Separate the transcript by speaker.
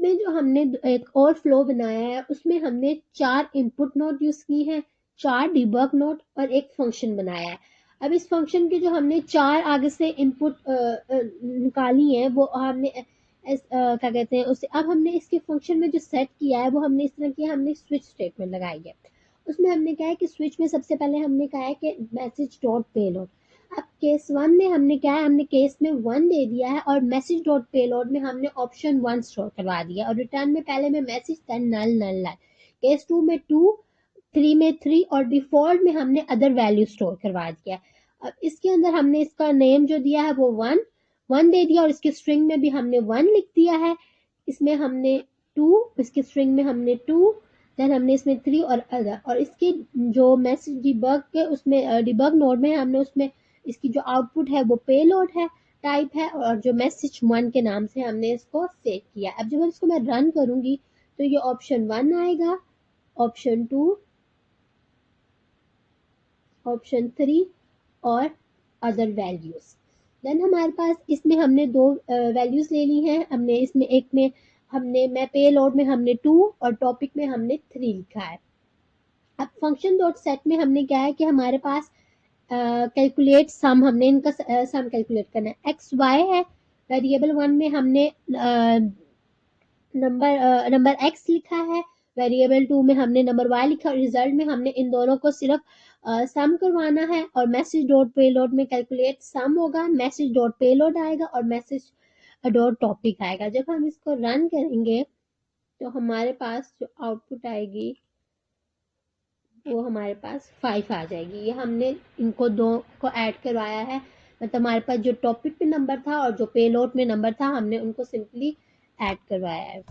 Speaker 1: इसमें जो हमने एक और फ्लो बनाया है उसमें हमने 4 इनपुट नोट यूज की हैं, 4 डिबग नोट और एक फंक्शन बनाया है। अब इस फंक्शन के जो हमने 4 आगे से इनपुट निकाली हैं वो हमने क्या कहते हैं उसे, अब हमने इसके फंक्शन में जो सेट किया है वो हमने इस तरह किया, हमने स्विच स्टेटमेंट लगाई है। उसमें हमने क्या है कि स्विच में सबसे पहले हमने कहा है कि मैसेज डॉट पेलोड। अब केस 1 में हमने क्या है, हमने केस में 1 दे दिया है और मैसेज डॉट पेलोड में हमने ऑप्शन 1 स्टोर करवा दिया और रिटर्न में पहले में मैसेज देन नल नल नल। केस 2 में 2, 3 में 3 और डिफॉल्ट में हमने अदर वैल्यू स्टोर करवा दिया। अब इसके अंदर हमने इसका नेम जो दिया है वो 1 दे दिया और इसकी स्ट्रिंग में भी हमने 1 लिख दिया है। इसमें हमने 2, इसकी स्ट्रिंग में हमने 2, देन हमने इसमें 3 और अदर, और इसकी जो मैसेज डिबग के उसमें डिबग नोड में हमने उसमें इसकी जो आउटपुट है वो पेलोड है टाइप है और जो मैसेज 1 के नाम से हमने इसको सेव किया। अब जब इसको मैं रन करूंगी तो ये ऑप्शन 1 आएगा, ऑप्शन 2, ऑप्शन 3 और अदर वैल्यूज। देन हमारे पास इसमें हमने 2 वैल्यूज ले ली हैं। हमने इसमें एक में हमने मैं पेलोड में हमने 2 और टॉपिक में हमने 3 लिखा है। अब फंक्शन डॉट सेट में हमने क्या है कि हमारे पास कैलकुलेट सम, हमने इनका सम कैलकुलेट करना है। एक्स वाई है, वेरिएबल 1 में हमने नंबर एक्स लिखा है, वेरिएबल 2 में हमने नंबर वाई लिखा और रिजल्ट में हमने इन दोनों को सिर्फ सम करवाना है और मैसेज डॉट पेलोड में कैलकुलेट सम होगा, मैसेज डॉट पेलोड आएगा और मैसेज डॉट टॉपिक आएगा। जब हम इसको रन करेंगे तो हमारे पास जो आउटपुट आएगी वो हमारे पास 5 आ जाएगी। ये हमने इनको दो को ऐड करवाया है, मतलब हमारे पास जो टॉपिक पे नंबर था और जो पेलोड में नंबर था हमने उनको सिंपली ऐड करवाया है।